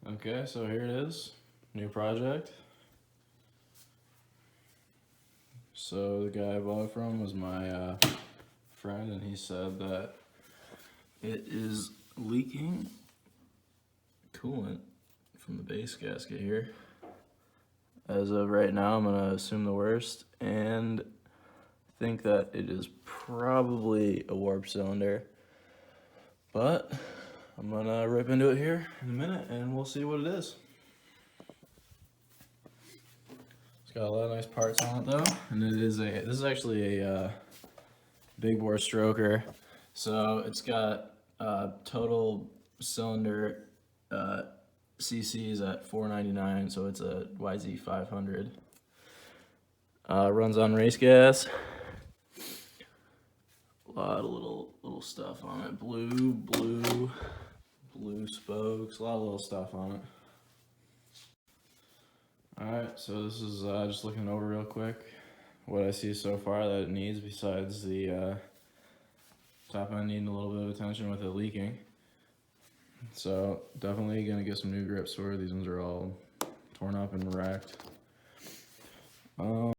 Okay, so here it is, new project. So the guy I bought it from was my friend, and he said that it is leaking coolant from the base gasket here. As of right now, I'm gonna assume the worst and think that it is probably a warp cylinder. But I'm gonna rip into it here in a minute and we'll see what it is. It's got a lot of nice parts on it though, and this is actually a big bore stroker. So it's got total cylinder CCs at 499, so it's a Yz450F. Runs on race gas. A lot of little stuff on it. Blue spokes. A lot of little stuff on it. Alright, so this is just looking over real quick what I see so far that it needs, besides the top end needing a little bit of attention with it leaking. So definitely gonna get some new grips for it. These ones are all torn up and wrecked.